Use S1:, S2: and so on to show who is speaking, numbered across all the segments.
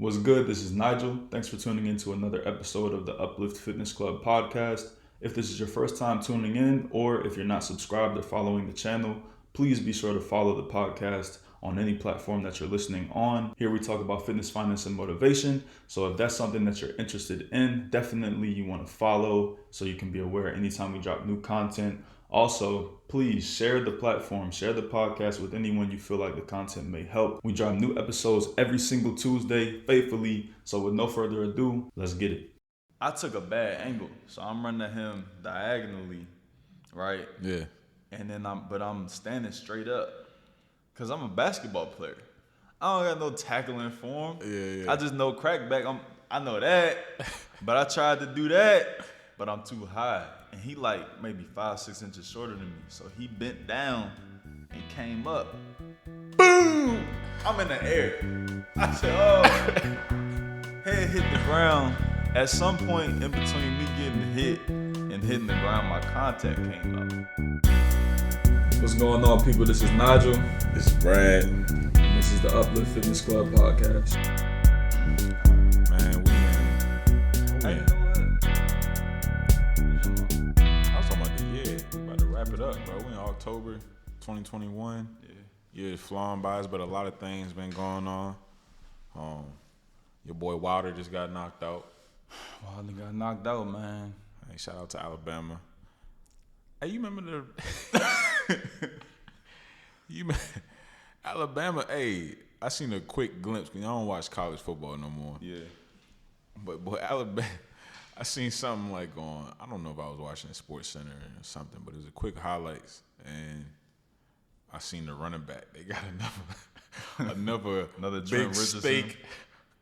S1: What's good? This is Nigel. Thanks for tuning in to another episode of the Uplift Fitness Club podcast. If this is your first time tuning in, or if you're not subscribed or following the channel, please be sure to follow the podcast on any platform that you're listening on. Here we talk about fitness, finance, and motivation. So if that's something that you're interested in, definitely you want to follow so you can be aware anytime we drop new content. Also, please share the platform, share the podcast with anyone you feel like the content may help. We drop new episodes every single Tuesday faithfully. So with no further ado, let's get it. I took a bad angle, so I'm running at him diagonally, right?
S2: Yeah.
S1: And then I'm standing straight up because I'm a basketball player. I don't got no tackling form.
S2: Yeah.
S1: I just know crackback. I know that, but I tried to do that, but I'm too high. And he like maybe 5-6 inches shorter than me. So he bent down and came up. Boom! I'm in the air. I said, oh. Head hit the ground. At some point in between me getting hit and hitting the ground, my contact came up. What's going on, people? This is Nigel.
S2: This is Brad.
S1: And this is the Uplift Fitness Club podcast.
S2: Man,
S1: Hey, you know what?
S2: I was talking about the year. We about to wrap it up, bro. We in October 2021. Yeah. Year's flying by us, but a lot of things been going on. Your boy Wilder just got knocked out.
S1: Wilder got knocked out, man.
S2: Hey, shout out to Alabama. Hey, you remember the Alabama? Hey, I seen a quick glimpse. I don't watch college football no more.
S1: Yeah.
S2: But boy, Alabama, I seen something like on. I don't know if I was watching Sports Center or something, but it was a quick highlights, and I seen the running back. They got another big steak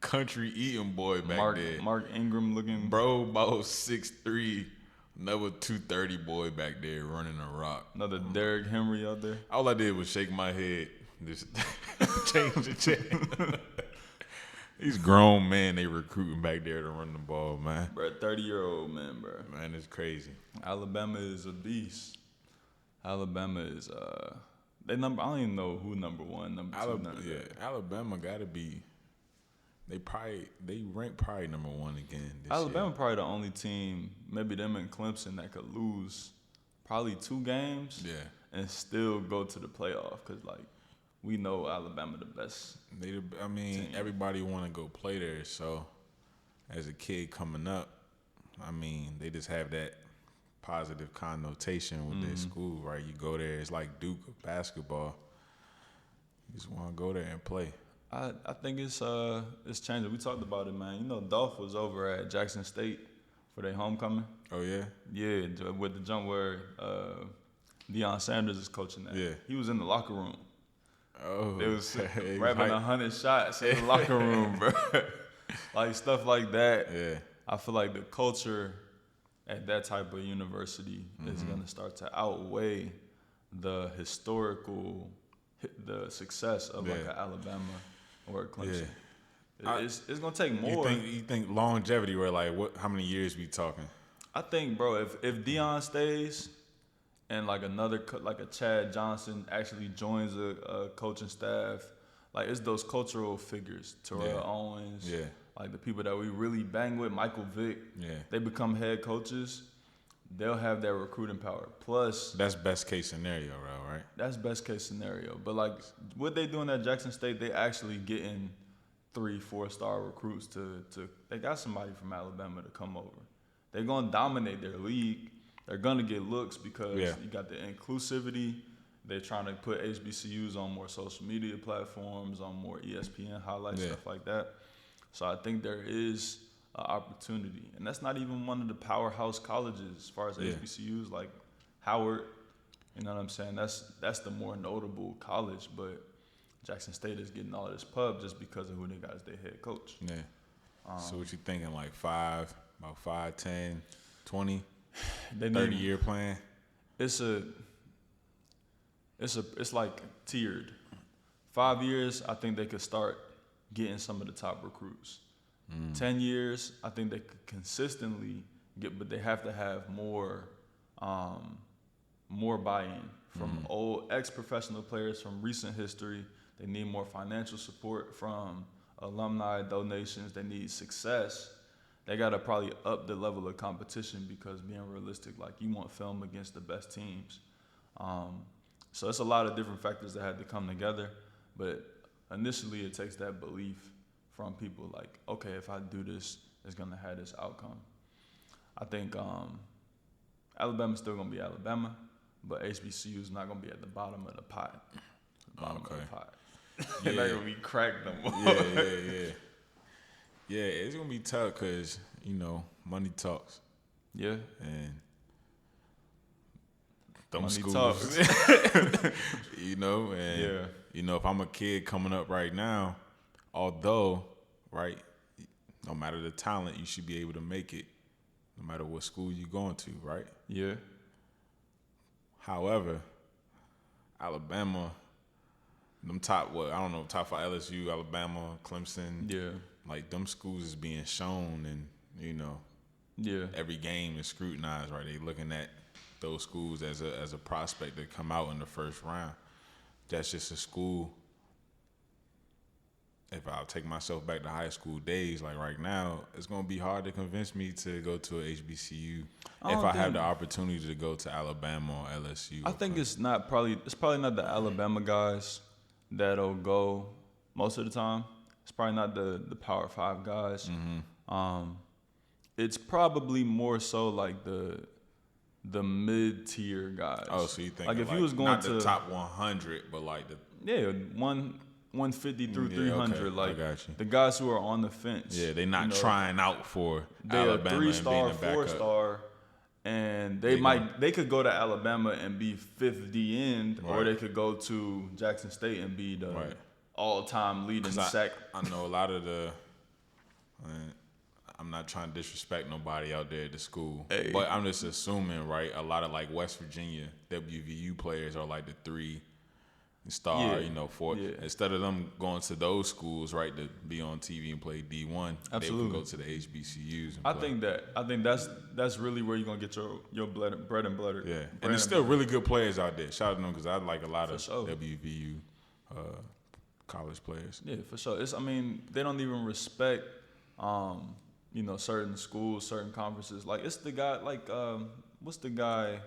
S2: country eating boy back there.
S1: Mark Ingram looking.
S2: Bro, about 6'3", another 230 boy back there running a rock.
S1: Another Derrick Henry out there.
S2: All I did was shake my head, just change the channel. These grown men they recruiting back there to run the ball, man.
S1: Bro, 30-year-old man, bro.
S2: Man, it's crazy.
S1: Alabama is a beast. Alabama is they number. I don't even know who number one, number two.
S2: Alabama gotta be. They rank probably number one again.
S1: Alabama
S2: year.
S1: probably the only team, maybe them and Clemson, that could lose probably 2 games.
S2: Yeah.
S1: And still go to the playoff because like we know Alabama the best.
S2: Team. Everybody want to go play there. So as a kid coming up, they just have that positive connotation with their school, right? You go there, it's like Duke of basketball. You just want to go there and play.
S1: I think it's changing. We talked about it, man. You know, Dolph was over at Jackson State for their homecoming.
S2: Oh yeah,
S1: yeah, with the jump where Deion Sanders is coaching that.
S2: Yeah,
S1: he was in the locker room.
S2: Oh,
S1: they was grabbing 100 shots in the locker room, bro. Like stuff like that.
S2: Yeah,
S1: I feel like the culture at that type of university is going to start to outweigh the success of like an Alabama or a Clemson.
S2: Yeah.
S1: It's going to take more.
S2: You think longevity, where like how many years we talking?
S1: I think, bro, if Deion stays and like a Chad Johnson actually joins a coaching staff, like it's those cultural figures, Terrell Owens, like the people that we really bang with, Michael Vick, they become head coaches, they'll have that recruiting power. Plus,
S2: that's best case scenario, right?
S1: That's best case scenario. But like what they doing at Jackson State, they actually getting 3-4 star recruits to they got somebody from Alabama to come over. They're gonna dominate their league. They're gonna get looks because you got the inclusivity. They're trying to put HBCUs on more social media platforms, on more ESPN highlights, stuff like that. So I think there is an opportunity. And that's not even one of the powerhouse colleges as far as HBCUs, like Howard. You know what I'm saying? That's the more notable college, but Jackson State is getting all of this pub just because of who they got as their head coach.
S2: Yeah. So what you thinking, like about 5, 10, 20, 30-year plan?
S1: It's like tiered. 5 years, I think they could start getting some of the top recruits. 10 years, I think they could consistently get, but they have to have more buy-in from old ex-professional players from recent history. They need more financial support from alumni donations. They need success. They got to probably up the level of competition because being realistic, like you want film against the best teams. So it's a lot of different factors that had to come together. But initially it takes that belief from people like, okay, if I do this, it's going to have this outcome. I think Alabama's still going to be Alabama, but HBCU is not going to be at the bottom of the pot. Bottom of the pot. They're not going to be cracked no more.
S2: Yeah, it's going to be tough because, money talks.
S1: Yeah.
S2: And them
S1: money
S2: schools,
S1: talks.
S2: If I'm a kid coming up right now, although, right, no matter the talent, you should be able to make it no matter what school you're going to, right?
S1: Yeah.
S2: However, Alabama, top 5 LSU, Alabama, Clemson.
S1: Yeah.
S2: Like, them schools is being shown and, every game is scrutinized, right? They looking at those schools as a prospect that come out in the first round. That's just a school. If I'll take myself back to high school days, like right now, it's going to be hard to convince me to go to a HBCU if I have the opportunity to go to Alabama or LSU.
S1: I think it's probably not the Alabama guys that'll go most of the time. It's probably not the Power 5 guys. Mm-hmm. It's probably more so like the mid-tier guys.
S2: Oh, so you think
S1: like if you was going
S2: not
S1: to
S2: the top 100, but like the
S1: 150 through 300,
S2: okay.
S1: like
S2: I got you.
S1: the guys who are on the fence.
S2: Yeah, they're not trying out for
S1: they're
S2: Alabama
S1: a 3-star,
S2: and being a
S1: 4-star, and they could go to Alabama and be 5th D end, or they could go to Jackson State and be the all-time leading sack.
S2: I know a lot of I'm not trying to disrespect nobody out there at the school, but I'm just assuming, right, a lot of like West Virginia WVU players are like the 3-star, 4.
S1: Yeah.
S2: Instead of them going to those schools, right, to be on TV and play D1, they would go to the HBCUs. And
S1: I think that's really where you're gonna get your bread and butter.
S2: Yeah, and there's still really good players out there. Shout out to them because I like a lot of WVU college players.
S1: Yeah, for sure. They don't even respect certain schools, certain conferences. Like it's the guy, what's the guy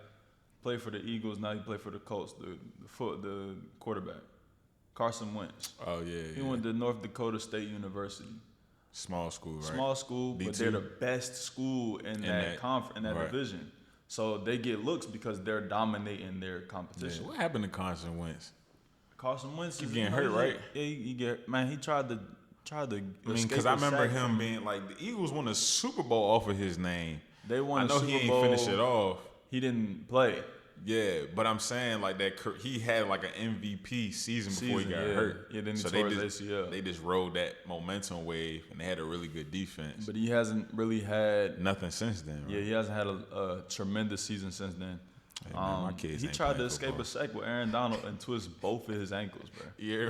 S1: played for the Eagles, now he played for the Colts, the quarterback, Carson Wentz.
S2: Oh, yeah.
S1: He went to North Dakota State University.
S2: Small school, right?
S1: Small school,
S2: D2.
S1: But they're the best school in that division. So they get looks because they're dominating their competition.
S2: Yeah. What happened to Carson Wentz?
S1: Carson Wentz
S2: is getting hurt, right?
S1: Yeah, he tried to.
S2: Because I remember him being like, the Eagles won a Super Bowl off of his name.
S1: They won.
S2: I know he ain't finished it off.
S1: He didn't play.
S2: Yeah, but I'm saying like that he had like an MVP season before he got hurt.
S1: Yeah, then he tore his ACL.
S2: They just rode that momentum wave, and they had a really good defense.
S1: But he hasn't really had
S2: nothing since then. Right?
S1: Yeah, he hasn't had a tremendous season since then.
S2: Hey, man, my kids
S1: he
S2: ain't
S1: tried to
S2: playing
S1: escape
S2: football.
S1: a sack with Aaron Donald and twist both of his ankles, bro.
S2: Yeah,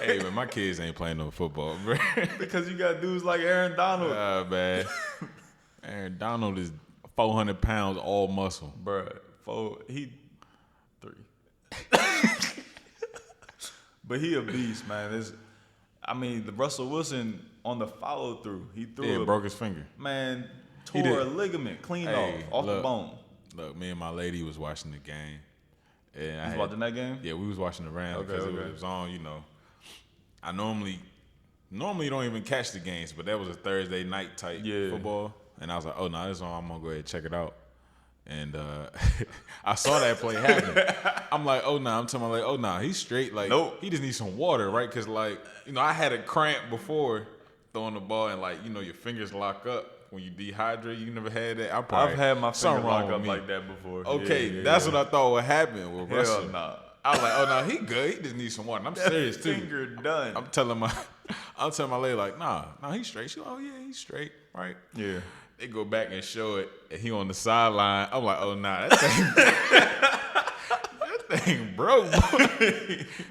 S2: hey man, my kids ain't playing no football, bro.
S1: Because you got dudes like Aaron Donald.
S2: Man, Aaron Donald is 400 pounds, all muscle,
S1: bro. 3. But he a beast, man. The Russell Wilson on the follow through, he threw
S2: broke his finger.
S1: Man, tore a ligament clean off the bone.
S2: Look, me and my lady was watching the game. And
S1: you watching that game?
S2: Yeah, we was watching the Rams because it was on, I normally don't even catch the games, but that was a Thursday night type football. And I was like, oh, no, this is on. I'm going to go ahead and check it out. And I saw that play happen. I'm like, oh, no. I'm telling my lady, oh, no, he's straight. Like,
S1: nope.
S2: He just needs some water, right? Because, I had a cramp before throwing the ball and, your fingers lock up. When you dehydrate, you never had that?
S1: I've had my finger lock up like that before.
S2: Okay, that's what I thought would happen with Russell.
S1: Hell nah.
S2: I was like, oh no, he good. He just needs some water. And I'm serious too.
S1: Finger done.
S2: I'm telling my lady like, nah, he's straight. She's like, oh yeah, he's straight, right?
S1: Yeah.
S2: They go back and show it, and he on the sideline. I'm like, oh nah, that thing broke.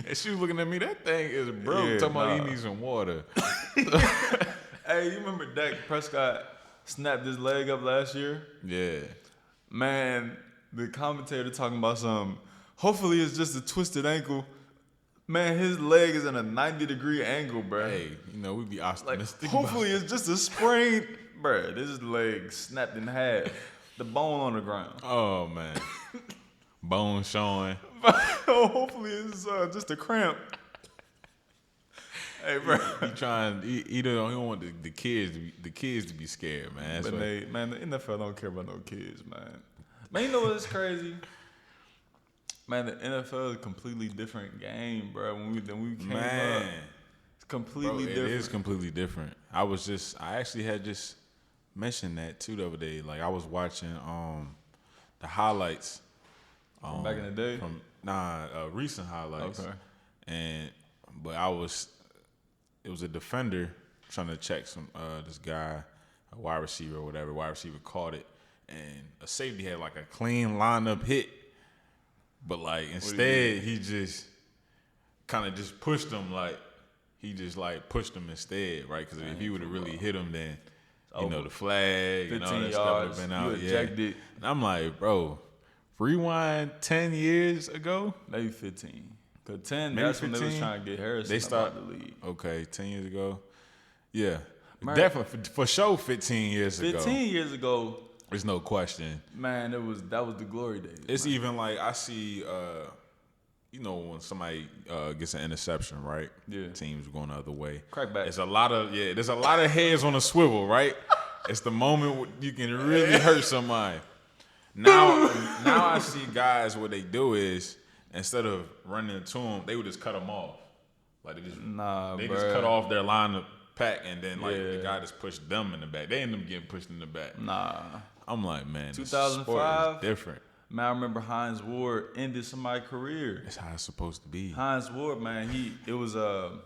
S2: And she was looking at me. That thing is broke. Talking about he needs some water.
S1: Hey, you remember Dak Prescott snapped his leg up last year?
S2: Yeah.
S1: Man, the commentator talking about hopefully it's just a twisted ankle. Man, his leg is in a 90-degree angle, bro.
S2: Hey, you know, we be
S1: Like,
S2: optimistic.
S1: hopefully it's just a sprain. Bro, this leg snapped in half. The bone on the ground.
S2: Oh, man. Bone showing.
S1: Hopefully it's just a cramp. Hey, bro.
S2: He don't want the kids to be scared, man. That's
S1: But the NFL don't care about no kids, man. Man, you know what's crazy? Man, the NFL is a completely different game, bro. When we came up, it's completely different.
S2: It is completely different. I actually had just mentioned that too the other day. Like I was watching the highlights
S1: From back in the day?
S2: Recent highlights.
S1: Okay.
S2: But it was a defender trying to check this guy, a wide receiver or whatever. Wide receiver caught it, and a safety had like a clean lineup hit. But like instead, he just kind of just pushed him. Like he just like pushed him instead, right? Because if he would have really hit him, then you know the flag and all that stuff would have been out.
S1: Ejected.
S2: And I'm like, bro, rewind 10 years ago,
S1: maybe 15. Cause 10,
S2: maybe
S1: that's
S2: 15?
S1: When they was trying to get Harrison
S2: They start
S1: out the league.
S2: Okay, 10 years ago, yeah,
S1: Man.
S2: definitely for sure. 15 years ago,
S1: 15 years ago.
S2: There's no question.
S1: Man, that was the glory days.
S2: It's
S1: man.
S2: even like I see, you know, when somebody gets an interception, right?
S1: Yeah.
S2: Teams going the other way.
S1: Crackback.
S2: There's a lot of heads on a swivel, right? It's the moment you can really hurt somebody. Now I see guys, what they do is instead of running to them, they would just cut them off. Like they just cut off their line of pack, and then like the guy just pushed them in the back. They end up getting pushed in the back.
S1: Nah.
S2: I'm like, man,
S1: 2005
S2: is different.
S1: Man, I remember Hines Ward ended somebody's career.
S2: That's how it's supposed to be.
S1: Hines Ward, man, it was a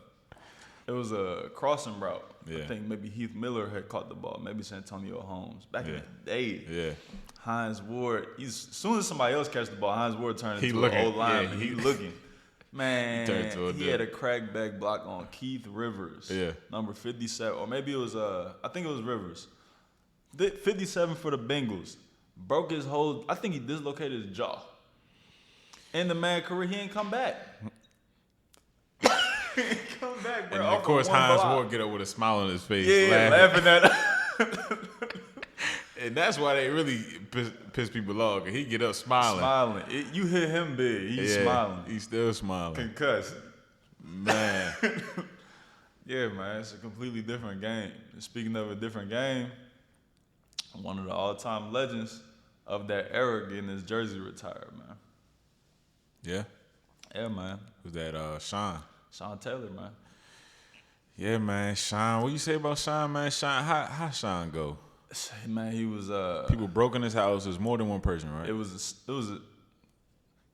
S1: crossing route.
S2: Yeah.
S1: I think maybe Heath Miller had caught the ball. Maybe Santonio Holmes back in the day.
S2: Yeah.
S1: Hines Ward. As soon as somebody else catches the ball, Hines Ward turned into an old lineman.
S2: Yeah,
S1: he looking. Man, he had a
S2: dude.
S1: crackback block on Keith Rivers.
S2: Yeah.
S1: Number 57. Or maybe it was, I think it was Rivers. 57 for the Bengals. Broke his whole, I think he dislocated his jaw. In the man career, he ain't come back. He ain't come back, bro.
S2: And of course, Hines Ward get up with a smile on his face.
S1: Yeah, laughing at
S2: And that's why they really piss people off. Cause he get up smiling.
S1: You hit him big. He's smiling.
S2: He's still smiling.
S1: Concussed.
S2: Man.
S1: Yeah, man. It's a completely different game. Speaking of a different game, one of the all-time legends of that era getting his jersey retired, man.
S2: Yeah?
S1: Yeah, man.
S2: Who's that? Sean
S1: Taylor, man.
S2: Yeah, man. Sean. What you say about Sean, man? Sean, how Sean go?
S1: Man, he was
S2: people broke in his house. There's more than one person, right?
S1: It was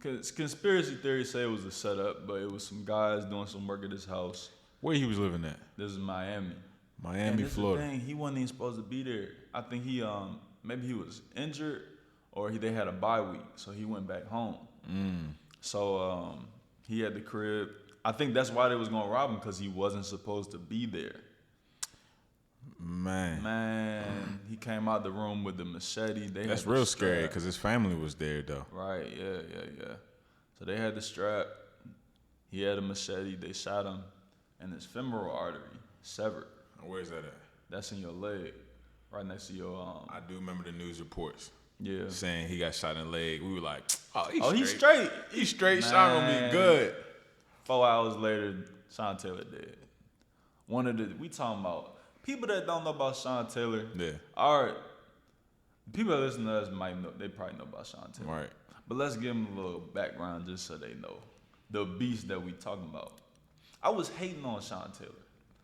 S1: a conspiracy theories say it was a setup, but it was some guys doing some work at his house.
S2: Where he was living at?
S1: This is Miami.
S2: Miami, Florida.
S1: The thing, he wasn't even supposed to be there. I think he maybe he was injured or they had a bye week, so he went back home. So he had the crib. I think that's why they was gonna rob him, because he wasn't supposed to be there. Man, he came out the room with the machete.
S2: That's real scary because his family was there though.
S1: Right, yeah. So they had the strap. He had a machete. They shot him, and his femoral artery severed.
S2: Where's that at?
S1: That's in your leg, right next to your
S2: I do remember the news reports.
S1: Yeah.
S2: Saying he got shot in the leg. We were like,
S1: he's straight.
S2: He's straight. Sean gonna be good.
S1: 4 hours later, Sean Taylor dead. We talking about people that don't know about Sean Taylor.
S2: Yeah.
S1: All right. People that listen to us might know. They probably know about Sean Taylor.
S2: Right.
S1: But let's give them a little background just so they know the beast that we talking about. I was hating on Sean Taylor.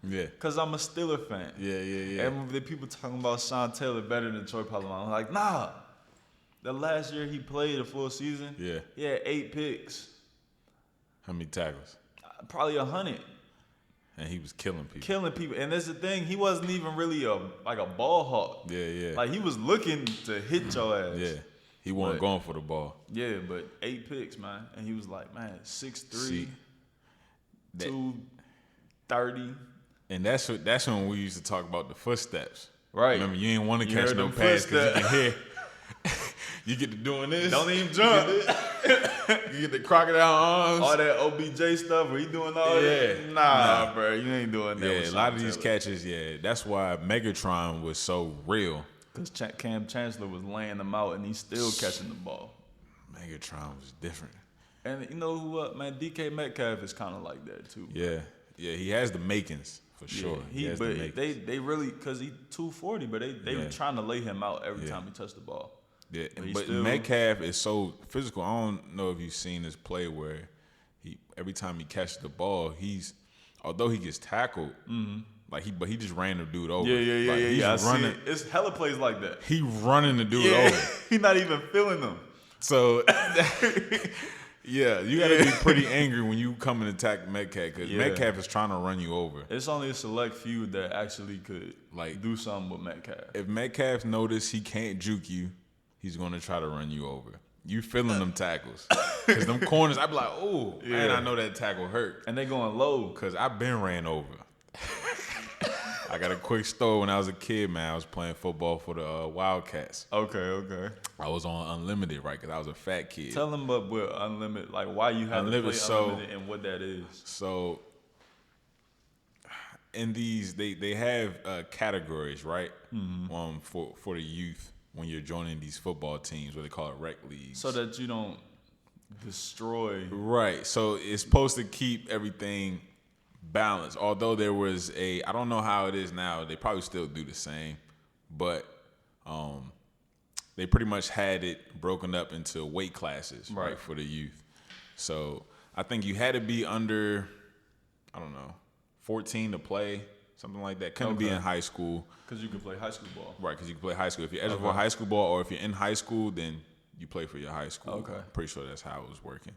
S2: Yeah.
S1: Because I'm a Steeler fan.
S2: Yeah.
S1: And the people talking about Sean Taylor better than Troy Polamalu. I'm like, nah. The last year he played a full season, he had 8 picks.
S2: How many tackles?
S1: Probably 100.
S2: And he was killing people.
S1: And that's the thing. He wasn't even really a ball hawk.
S2: Yeah.
S1: Like, he was looking to hit your ass.
S2: Yeah. He wasn't going for the ball.
S1: Yeah, but 8 picks, man. And he was like, man, 6'3", 230.
S2: And that's when we used to talk about the footsteps.
S1: Right.
S2: Remember, you didn't want to catch no pass because You get to doing this.
S1: Don't even jump.
S2: You get the crocodile arms.
S1: All that OBJ stuff where he doing all that. Nah, bro, you ain't doing that.
S2: Yeah,
S1: with
S2: a lot of
S1: Sean
S2: these
S1: Taylor.
S2: catches, that's why Megatron was so real.
S1: Because Cam Chancellor was laying them out and he's still catching the ball.
S2: Megatron was different.
S1: And you know who, man, DK Metcalf is kind of like that too.
S2: Yeah, he has the makings for sure. He has the
S1: But
S2: makings.
S1: they really, because he 240, but they were trying to lay him out every time he touched the ball.
S2: Yeah,
S1: But
S2: but Metcalf is so physical. I don't know if you've seen this play where every time he catches the ball, although he gets tackled, but he just ran the dude over.
S1: Yeah.
S2: He's running.
S1: It's hella plays like that.
S2: He running the dude over.
S1: He's not even feeling them.
S2: So, yeah, you got to be pretty angry when you come and attack Metcalf because Metcalf is trying to run you over.
S1: It's only a select few that actually could do something with Metcalf.
S2: If Metcalf notice he can't juke you, he's going to try to run you over. You feeling them tackles. Because them corners, I be like, oh, man, I know that tackle hurt.
S1: And they going low.
S2: Because I've been ran over. I got a quick story. When I was a kid, man, I was playing football for the Wildcats.
S1: Okay.
S2: I was on Unlimited, right? Because I was a fat kid.
S1: Tell them about with Unlimited, like why you have to play Unlimited and what that is.
S2: So, in these, they have categories, right? For the youth when you're joining these football teams, what they call it rec leagues.
S1: So that you don't destroy.
S2: Right. So it's supposed to keep everything balanced. Although there was I don't know how it is now. They probably still do the same, but they pretty much had it broken up into weight classes, right, for the youth. So I think you had to be under, 14 to play, something like that. Couldn't be in high school.
S1: Because you can play high school ball.
S2: Right, because you can play high school. If you're eligible for high school ball, or if you're in high school, then you play for your high school.
S1: Okay.
S2: I'm pretty sure that's how it was working.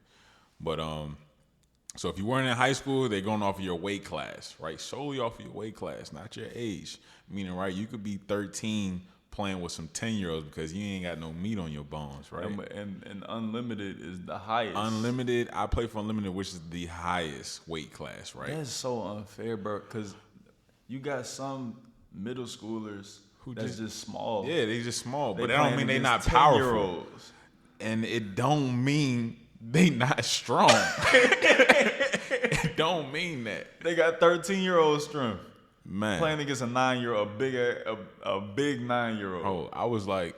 S2: But so if you weren't in high school, they're going off of your weight class, right? Solely off of your weight class, not your age. Meaning, right, you could be 13 playing with some 10-year-olds because you ain't got no meat on your bones, right?
S1: And Unlimited is the highest.
S2: Unlimited, I play for Unlimited, which is the highest weight class, right?
S1: That's so unfair, bro, because you got some middle schoolers that's just small.
S2: Yeah, they just small, but
S1: They
S2: that don't mean they not
S1: against
S2: powerful.
S1: 10-year-olds.
S2: And it don't mean they not strong. It don't mean that.
S1: They got 13-year-old strength.
S2: Man.
S1: Playing against a 9-year-old, a big 9-year-old.
S2: Oh, I was like,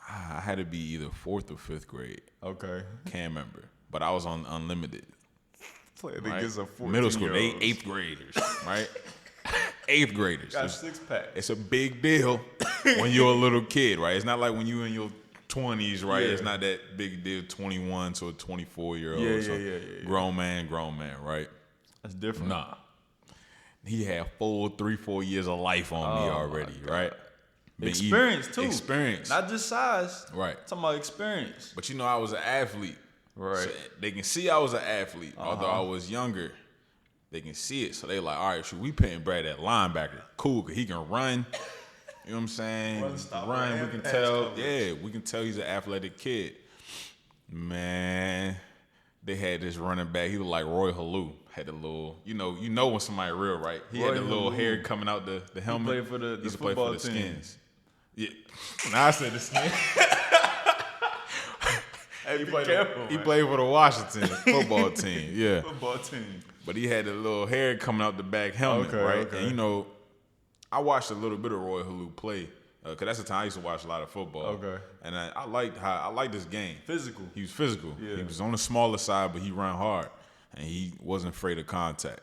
S2: I had to be either 4th or 5th grade.
S1: Okay.
S2: Can't remember. But I was on Unlimited.
S1: Playing
S2: Right?
S1: against a 14-year-old.
S2: Middle school, they 8th graders, right? 8th graders.
S1: Got a 6-pack.
S2: It's a big deal when you're a little kid, right? It's not like when you in your 20s, right?
S1: Yeah.
S2: It's not that big deal, 21 to a 24-year-old.
S1: Yeah.
S2: Grown man, right?
S1: That's different.
S2: Nah. He had 3-4 years of life on me already, right?
S1: Experience, too.
S2: Experience.
S1: Not just size.
S2: Right.
S1: Talking about experience.
S2: But I was an athlete.
S1: Right.
S2: So they can see I was an athlete. Although I was younger, they can see it. So they like, all right, shoot, we paying Brad at linebacker. Cool, because he can run. You know what I'm saying? Run, we can tell. Yeah, we can tell he's an athletic kid. Man, they had this running back. He looked like Roy Helu. Had the little, you know when somebody real, right? He had the little hair coming out the helmet.
S1: He played for the
S2: He used to
S1: football
S2: play for the
S1: team.
S2: Skins. Yeah. Now I said the Skins.
S1: Hey,
S2: He
S1: careful,
S2: played for the Washington football team. Yeah.
S1: football team.
S2: But he had the little hair coming out the back helmet,
S1: Okay,
S2: right?
S1: okay.
S2: And I watched a little bit of Roy Helu play because that's the time I used to watch a lot of football.
S1: Okay.
S2: And I liked this game.
S1: Physical.
S2: He was physical.
S1: Yeah.
S2: He was on the smaller side, but he ran hard, and he wasn't afraid of contact.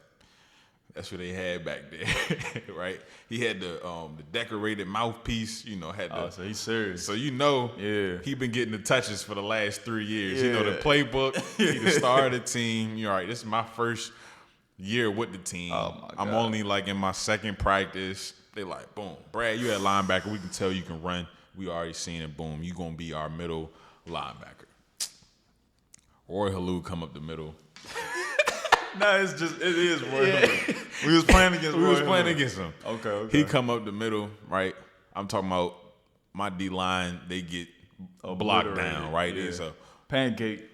S2: That's what they had back there, right? He had the decorated mouthpiece. Had the.
S1: So he's serious.
S2: So
S1: Yeah.
S2: he been getting the touches for the last 3 years.
S1: Yeah.
S2: The playbook. He the star of the team. You're right. This is my first year with the team.
S1: Oh, my
S2: I'm
S1: God.
S2: only like in my second practice. They like, boom, Brad, you at linebacker. We can tell you can run. We already seen it. Boom, you gonna be our middle linebacker. Roy Helu come up the middle.
S1: No, it is Roy Helu. We was playing against Roy Helu.
S2: against him.
S1: Okay.
S2: He come up the middle, right? I'm talking about my D line. They get blocked down, right?
S1: Yeah.
S2: It's a
S1: Pancake.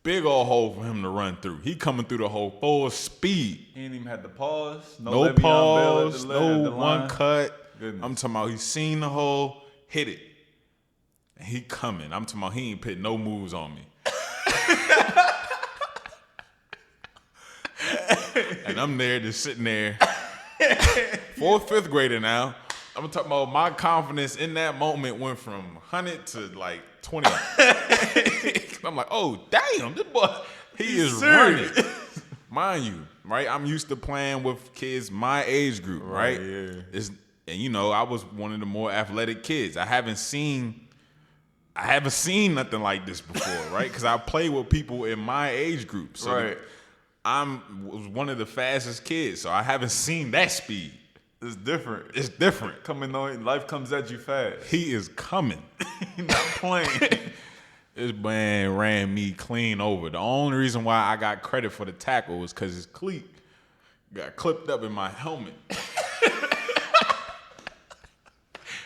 S2: big old hole for him to run through. He coming through the hole full speed.
S1: He ain't even had the pause.
S2: No
S1: Le'Veon Bell
S2: pause,
S1: at
S2: no
S1: the
S2: one
S1: line.
S2: cut.
S1: Goodness.
S2: I'm talking about he seen the hole, hit it. And he coming. I'm talking about he ain't put no moves on me. And I'm there just sitting there. 4th, 5th grader now. I'm talking about my confidence in that moment went from 100 to like 20. I'm like, oh, damn, this boy, he is running. Mind you, right? I'm used to playing with kids my age group, right?
S1: Yeah.
S2: And I was one of the more athletic kids. I haven't seen nothing like this before, right? Because I play with people in my age group. So
S1: right.
S2: was one of the fastest kids, so I haven't seen that speed.
S1: It's different.
S2: It's different.
S1: Coming on, life comes at you fast.
S2: He is coming.
S1: He's not playing.
S2: This man ran me clean over. The only reason why I got credit for the tackle was because his cleat got clipped up in my helmet.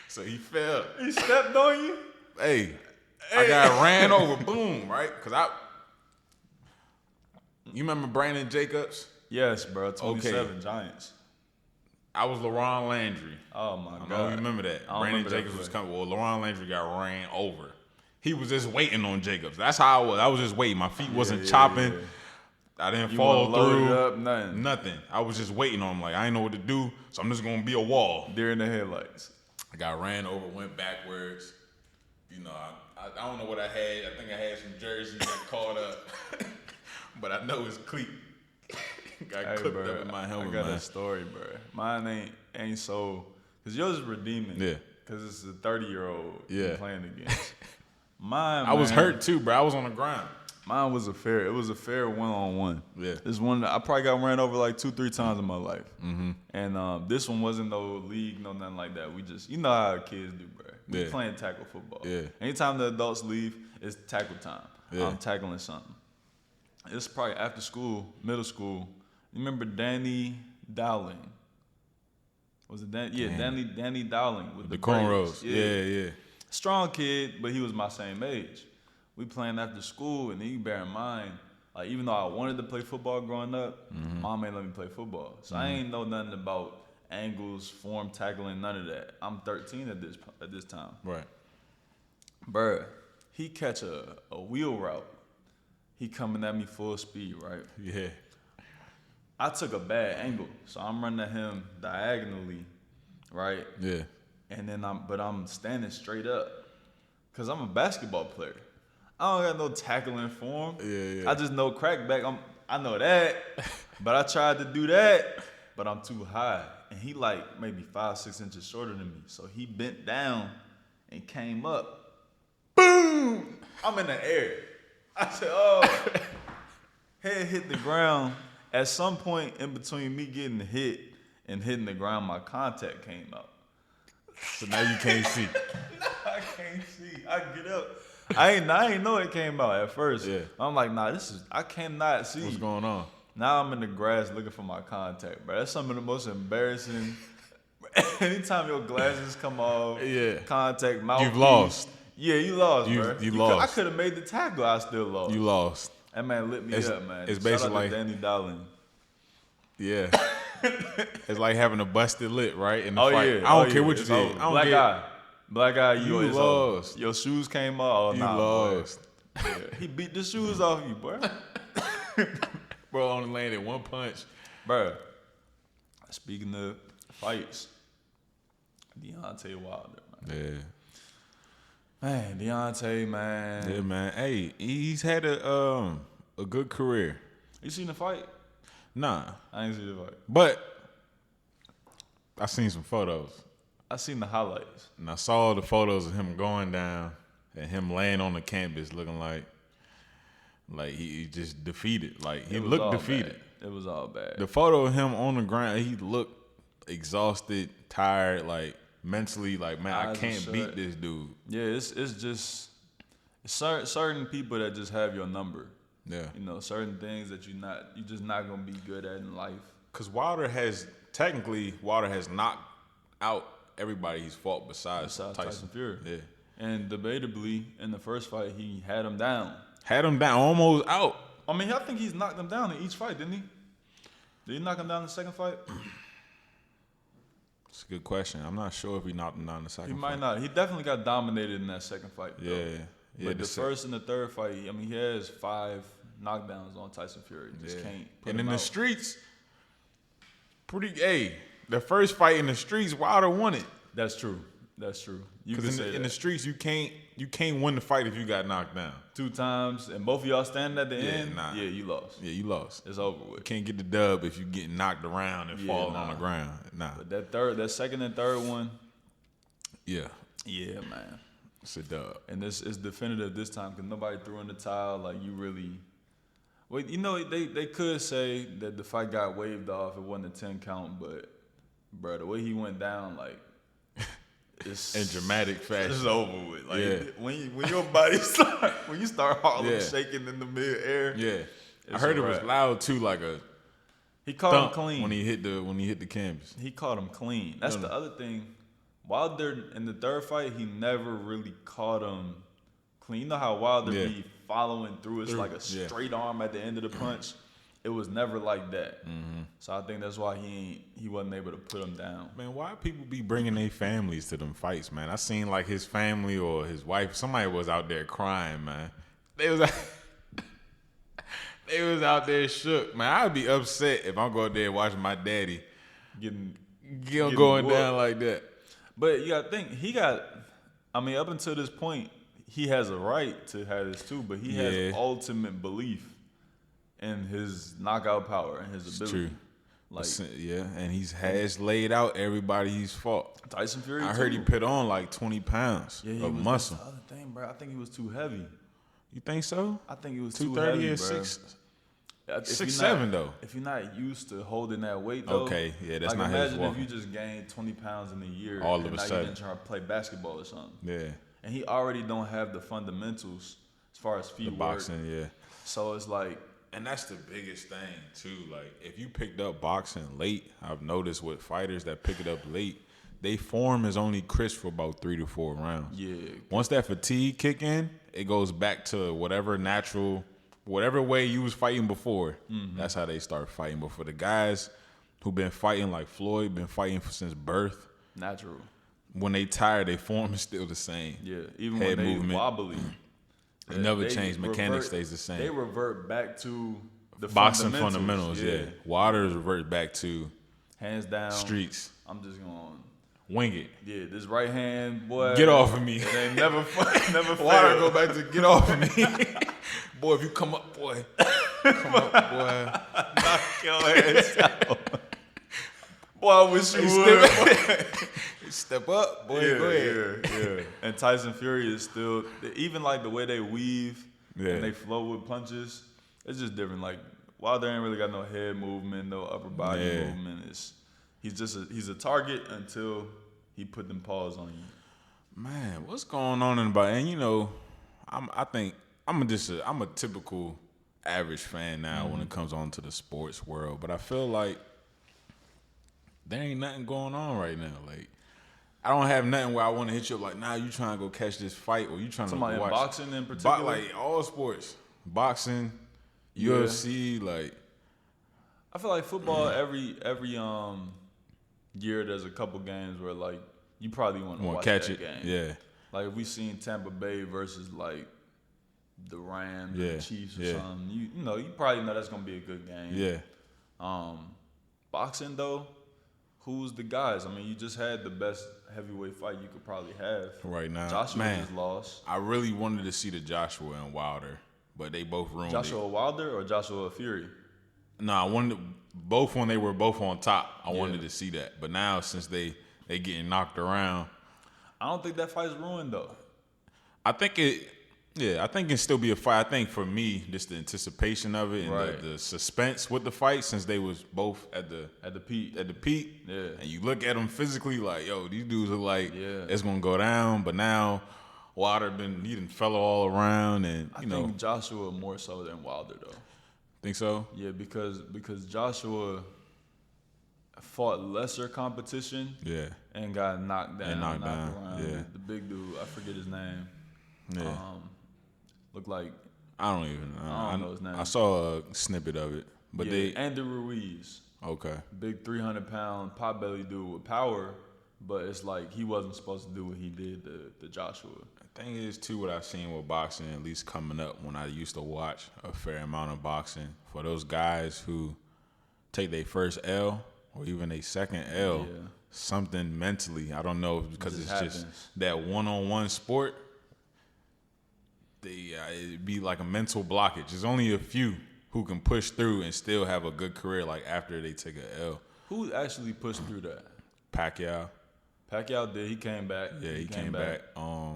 S2: So he fell.
S1: He stepped on you?
S2: Hey. I got ran over. Boom, right? Because you remember Brandon Jacobs?
S1: Yes, bro. 27 Giants.
S2: I was LaRon Landry.
S1: Oh, my God.
S2: I don't remember that. Brandon Jacobs was coming. Well, LaRon Landry got ran over. He was just waiting on Jacobs. That's how I was. I was just waiting. My feet wasn't chopping. Yeah. I didn't fall through.
S1: Up,
S2: nothing. I was just waiting on him. Like, I didn't know what to do, so I'm just going to be a wall.
S1: Deer in the headlights.
S2: I got ran over, went backwards. I don't know what I had. I think I had some jerseys got caught up. But I know his cleat got clipped up in my helmet.
S1: I got a story, bro. Mine ain't so, because yours is redeeming.
S2: Yeah.
S1: Because it's a 30-year-old playing against.
S2: Mine, I was hurt too, bro. I was on the ground.
S1: Mine was it was a fair one-on-one.
S2: Yeah.
S1: This one, I probably got ran over like 2-3 times in my life.
S2: Mm-hmm.
S1: And this one wasn't no league, no nothing like that. We just, how kids do, bro. We playing tackle football.
S2: Yeah.
S1: Anytime the adults leave, it's tackle time.
S2: Yeah.
S1: I'm tackling something. It's probably after school, middle school. You remember Danny Dowling? Was it Danny? Yeah, Danny Dowling with the
S2: cornrows. Yeah.
S1: Strong kid, but he was my same age. We playing after school, and then you bear in mind, like even though I wanted to play football growing up, mom ain't let me play football, so I ain't know nothing about angles, form, tackling, none of that. I'm 13 at this time.
S2: Right.
S1: Bruh, he catch a wheel route. He coming at me full speed, right?
S2: Yeah.
S1: I took a bad angle, so I'm running at him diagonally, right?
S2: Yeah.
S1: And then I'm standing straight up, cause I'm a basketball player. I don't got no tackling form.
S2: Yeah.
S1: I just know crackback. I know that, but I tried to do that, but I'm too high. And he like maybe 5-6 inches shorter than me, so he bent down and came up. Boom! I'm in the air. I said, oh. Head hit the ground. At some point in between me getting hit and hitting the ground, my contact came out.
S2: So now you can't see.
S1: No, I can't see. I get up. I ain't know it came out at first.
S2: Yeah.
S1: I'm like, nah, I cannot see.
S2: What's going on?
S1: Now I'm in the grass looking for my contact, bro. That's some of the most embarrassing. Anytime your glasses come off, contact, mouthpiece.
S2: You've lost.
S1: Yeah, you lost, bro.
S2: You lost.
S1: I could have made the tackle. I still lost.
S2: You lost.
S1: That man lit me up, man.
S2: It's
S1: Shout
S2: basically
S1: out
S2: like
S1: to Danny Dowling.
S2: Yeah. It's like having a busted lip, right? In the fight.
S1: Yeah.
S2: I don't care what you did.
S1: Black guy, you
S2: lost.
S1: Your shoes came off.
S2: You lost.
S1: Yeah. He beat the shoes off you, bro.
S2: Bro only landed one punch.
S1: Bro, speaking of fights, Deontay Wilder, man.
S2: Yeah.
S1: Man, Deontay, man.
S2: Yeah, man. Hey, he's had a good career.
S1: You seen the fight?
S2: Nah.
S1: I ain't seen the fight.
S2: But I seen some photos.
S1: I seen the highlights.
S2: And I saw the photos of him going down and him laying on the canvas looking like he just defeated. Like he looked defeated.
S1: Bad. It was all bad.
S2: The photo of him on the ground, he looked exhausted, tired, like mentally, like, man, I can't beat this dude.
S1: Yeah, it's just certain people that just have your number.
S2: Yeah.
S1: Certain things that you're just not gonna be good at in life.
S2: Because Wilder has knocked out everybody he's fought besides Tyson
S1: Fury.
S2: Yeah.
S1: And debatably, in the first fight, he had him down.
S2: Had him down, almost out.
S1: I mean, I think he's knocked him down in each fight, didn't he? Did he knock him down in the second fight?
S2: It's a good question. I'm not sure if he knocked him down in the second
S1: He might
S2: fight.
S1: not. He definitely got dominated in that second fight. Though.
S2: Yeah.
S1: But the first and the third fight, I mean, he has 5 knockdowns on Tyson Fury. Just can't put
S2: And
S1: him
S2: in the
S1: out.
S2: streets, the first fight in the streets, Wilder won it.
S1: That's true. You can
S2: Because
S1: say
S2: in the streets, you can't win the fight if you got knocked down
S1: 2 times, and both of y'all standing at the end.
S2: nah.
S1: Yeah, you lost.
S2: Yeah, you lost.
S1: It's over
S2: You
S1: with.
S2: can't get the dub if you get knocked around and falling on
S1: nah.
S2: the ground. Nah.
S1: But that second and third one,
S2: Yeah,
S1: yeah, man.
S2: it's a dub.
S1: And this is definitive this time because nobody threw in the towel. Like you really, well, you know they could say that the fight got waved off. It wasn't a 10 count, but bro, the way he went down, like. It's
S2: In dramatic fashion.
S1: It's over with. Like
S2: Yeah.
S1: when your body when you start Harlem shaking in the mid air.
S2: Yeah, I
S1: it's
S2: heard
S1: a
S2: it was
S1: wrap.
S2: loud too, like a
S1: He caught him
S2: thump
S1: clean.
S2: when he hit the canvas.
S1: He caught him clean. That's the other thing. Wilder in the third fight, he never really caught him clean. You know how Wilder be following through? It's like a straight arm at the end of the punch. It was never like that. Mm-hmm. So I think that's why he wasn't able to put him down.
S2: Man, why people be bringing their families to them fights, man? I seen like his family or his wife, somebody was out there crying, man. They was out there shook, man. I'd be upset if I'm going there watching my daddy
S1: Getting
S2: going
S1: whooped.
S2: down like that.
S1: But you gotta think, up until this point, he has a right to have this too, but he has ultimate belief in his knockout power and his ability.
S2: True.
S1: Like
S2: And has laid out everybody he's fought.
S1: Tyson Fury,
S2: I heard he put on like 20 pounds of muscle.
S1: That's the other thing, bro. I think he was too heavy.
S2: You think so?
S1: I think he was too
S2: 230
S1: heavy,
S2: or
S1: bro.
S2: 6'7" though.
S1: If you're not used to holding that weight, though.
S2: Okay, yeah, that's
S1: like
S2: not his
S1: imagine
S2: walking.
S1: if you just gained 20 pounds in a year
S2: All
S1: and
S2: of a
S1: now
S2: sudden.
S1: you're trying to play basketball or something.
S2: Yeah.
S1: And he already don't have the fundamentals as far as feet
S2: The
S1: work.
S2: boxing, yeah.
S1: So it's like,
S2: And that's the biggest thing too. Like if you picked up boxing late, I've noticed with fighters that pick it up late, they form is only crisp for about 3 to 4 rounds.
S1: yeah.
S2: Once that fatigue kick in, it goes back to whatever way you was fighting before.
S1: Mm-hmm.
S2: That's how they start fighting. But for the guys who been fighting like Floyd, been fighting since birth,
S1: Natural.
S2: when they tired, their form is still the same.
S1: Yeah. Even
S2: Head
S1: when they
S2: movement.
S1: wobbly.
S2: It never
S1: they
S2: changed. Mechanics stays the same.
S1: They revert back to the
S2: Boxing fundamentals, yeah. Waters revert back to
S1: Hands down.
S2: streets.
S1: I'm just going.
S2: Wing it.
S1: Yeah, this right hand, boy.
S2: Get off of me.
S1: It ain't never
S2: Water
S1: failed.
S2: go back to get off of me. Boy, if you come up, boy. Come up, boy.
S1: Knock your ass out. Boy, I wish you would.
S2: Step up, boy.
S1: Yeah,
S2: Go ahead.
S1: yeah. And Tyson Fury is still, even like the way they weave
S2: Yeah.
S1: and they flow with punches, it's just different. Like Wilder ain't really got no head movement, no upper body movement. He's a target until he put them paws on you.
S2: Man, what's going on in the body? And you know, I'm a typical average fan now when it comes on to the sports world. But I feel like there ain't nothing going on right now. Like I don't have nothing where I want to hit you up like, nah, you trying to go catch this fight or you trying
S1: Somebody
S2: to watch
S1: in boxing in particular?
S2: like all sports. Boxing, UFC, like
S1: I feel like football every year there's a couple games where like you probably want to watch
S2: catch
S1: that
S2: it.
S1: game.
S2: Yeah.
S1: Like if we seen Tampa Bay versus like the Rams or the Chiefs or something, you know, you probably know that's gonna be a good game.
S2: Yeah.
S1: Boxing though, who's the guys? I mean, you just had the best heavyweight fight you could probably have
S2: Right now.
S1: Joshua just lost.
S2: I really wanted to see the Joshua and Wilder, but they both ruined
S1: Joshua Wilder or Joshua Fury?
S2: it. No, I wanted both when they were both on top. I wanted to see that, but now since they getting knocked around,
S1: I don't think that fight's ruined though.
S2: I think it can still be a fight. I think for me, just the anticipation of it and
S1: Right.
S2: the suspense with the fight, since they was both at the peak.
S1: Yeah.
S2: And you look at them physically, like, yo, these dudes look like
S1: Yeah.
S2: it's gonna go down. But now Wilder he done fell all around, and
S1: I think Joshua more so than Wilder though.
S2: think so.
S1: Yeah, because Joshua fought lesser competition
S2: Yeah,
S1: and got knocked down.
S2: knocked down,
S1: around.
S2: yeah.
S1: The big dude, I forget his name.
S2: yeah.
S1: Looked like
S2: I don't even know.
S1: I don't know his name.
S2: I saw a snippet of it, but
S1: Andy Ruiz,
S2: okay.
S1: big 300-pound potbelly dude with power, But it's like he wasn't supposed to do what he did to Joshua.
S2: The thing is, too, what I've seen with boxing, at least coming up when I used to watch a fair amount of boxing, for those guys who take their first L or even a second L, something mentally, I don't know, because it's just that one-on-one sport, it'd be like a mental blockage. There's only a few who can push through and still have a good career like after they take an L.
S1: Who actually pushed through that?
S2: Pacquiao.
S1: Pacquiao did. He came back.
S2: Yeah, he came back.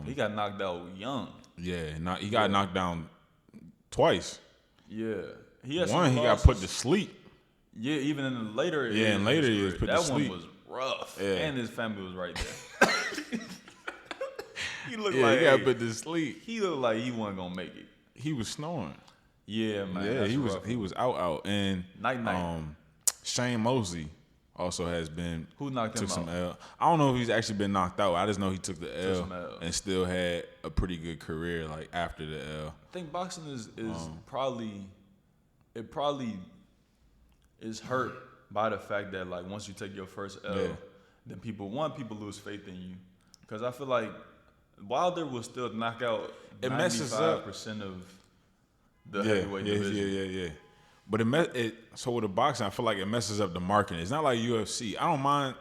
S1: He got knocked out young.
S2: Yeah, he got knocked down twice.
S1: Yeah. He had
S2: One, he got put to sleep.
S1: Yeah, even in the later
S2: years. Yeah, in later years, put to sleep.
S1: That one was rough. Yeah. And his family was right there.
S2: He got put to sleep.
S1: He looked like he wasn't gonna make it.
S2: He was snoring.
S1: Yeah, man.
S2: Yeah, he was out. And
S1: night.
S2: Shane Mosley also has been
S1: who knocked him out?
S2: Some L. I don't know if he's actually been knocked out. I just know he took the L and still had a pretty good career like after the L.
S1: I think boxing is probably is hurt by the fact that like once you take your first L, then people lose faith in you. Because I feel like Wilder will still knock out 95% of the heavyweight division.
S2: Yeah. But so with the boxing, I feel like it messes up the marketing. It's not like UFC. I don't mind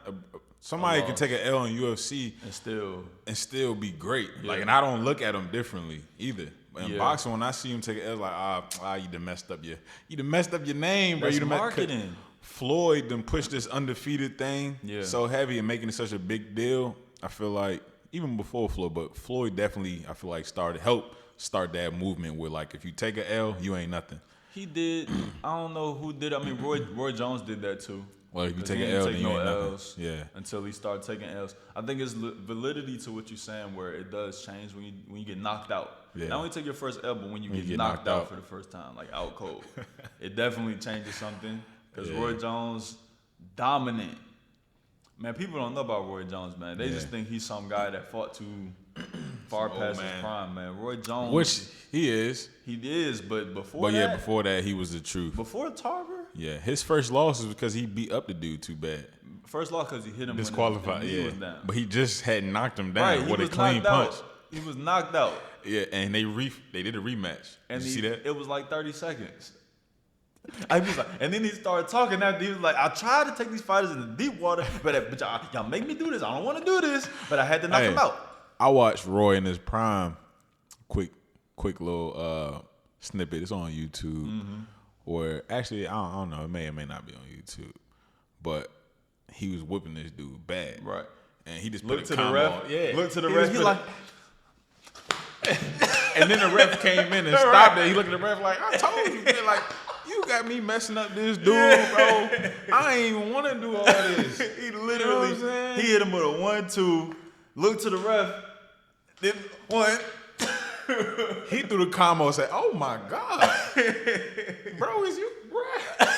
S2: somebody can take an L in UFC and still be great. Yeah. Like, and I don't look at them differently either. In boxing, when I see him take an L, like you done messed up your name, bro.
S1: That's marketing.
S2: Floyd done pushed this undefeated thing so heavy and making it such a big deal. I feel like even before Floyd, but Floyd definitely I feel like helped start that movement where like if you take an L, you ain't nothing.
S1: He did. I don't know who did. I mean, Roy Jones did that too.
S2: Well, if you take an L, then you ain't
S1: L's.
S2: Nothing. Yeah.
S1: Until he started taking L's. I think it's validity to what you're saying, where it does change when you get knocked out. Yeah. Not only take your first L, but when you get knocked out for the first time, like out cold, it definitely changes something. Because Roy Jones, dominant. Man, people don't know about Roy Jones, man. They just think he's some guy that fought too far past his prime, man. Roy Jones,
S2: which he is,
S1: but before that,
S2: before that, he was the truth.
S1: Before Tarver,
S2: his first loss was because he beat up the dude too bad.
S1: First loss because he hit him
S2: disqualified.
S1: When he was down.
S2: But he just had knocked him down with a clean punch.
S1: He was knocked out.
S2: Yeah, and they did a rematch.
S1: And
S2: you see that?
S1: It was like 30 seconds. I was like, and then he started talking after he was like, I tried to take these fighters in the deep water, but y'all make me do this. I don't want to do this, but I had to knock him out.
S2: I watched Roy in his prime. Quick little snippet. It's on YouTube. Or actually, I don't know. It may or may not be on YouTube. But he was whipping this dude bad.
S1: Right.
S2: And he just
S1: looked to the ref.
S2: Yeah.
S1: Looked to the ref. He like.
S2: And then the ref came in and stopped it. He looked at the ref like, I told you, man, like, you got me messing up this dude, bro. I ain't even want to do all this.
S1: He literally, he hit him with a 1-2, looked to the ref, then 1.
S2: He threw the combo and said, oh my God. Bro, is you, bro?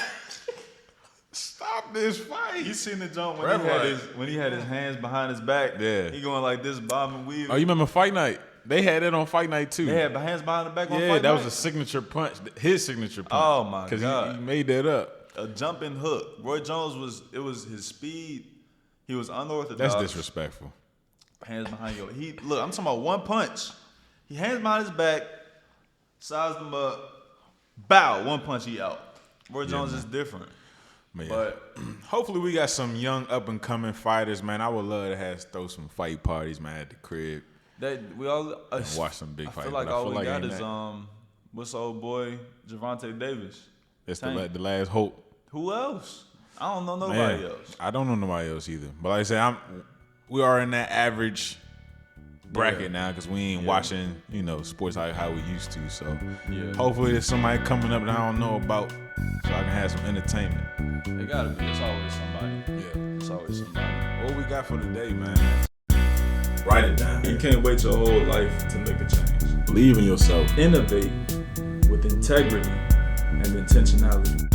S2: Stop this fight.
S1: You seen the jump when he had his hands behind his back?
S2: Yeah.
S1: He going like this, bob and weave.
S2: Oh, you remember Fight Night? They had it on Fight Night too.
S1: They had hands behind the back on Fight Night?
S2: Yeah, that was a signature punch. His signature punch.
S1: Oh, my God.
S2: Because he made that up.
S1: A jumping hook. Roy Jones was his speed. He was unorthodox.
S2: That's disrespectful.
S1: Hands behind your... Look, I'm talking about one punch. He hands behind his back, sized him up, bow, one punch, he out. Roy Jones is different. But
S2: hopefully we got some young up-and-coming fighters, man. I would love to throw some fight parties, man, at the crib.
S1: That we all
S2: watch some big fights.
S1: I feel like all we got is what's the old boy Gervonta Davis.
S2: That's the last hope.
S1: Who else? I don't know nobody else.
S2: I don't know nobody else either. But like I said, we are in that average bracket now because we ain't watching sports how we used to. So hopefully there's somebody coming up that I don't know about, so I can have some entertainment.
S1: They gotta be. There's always somebody.
S2: Yeah,
S1: there's always somebody.
S2: What we got for today, man?
S1: Write it down. You can't wait your whole life to make a change.
S2: Believe in yourself.
S1: Innovate with integrity and intentionality.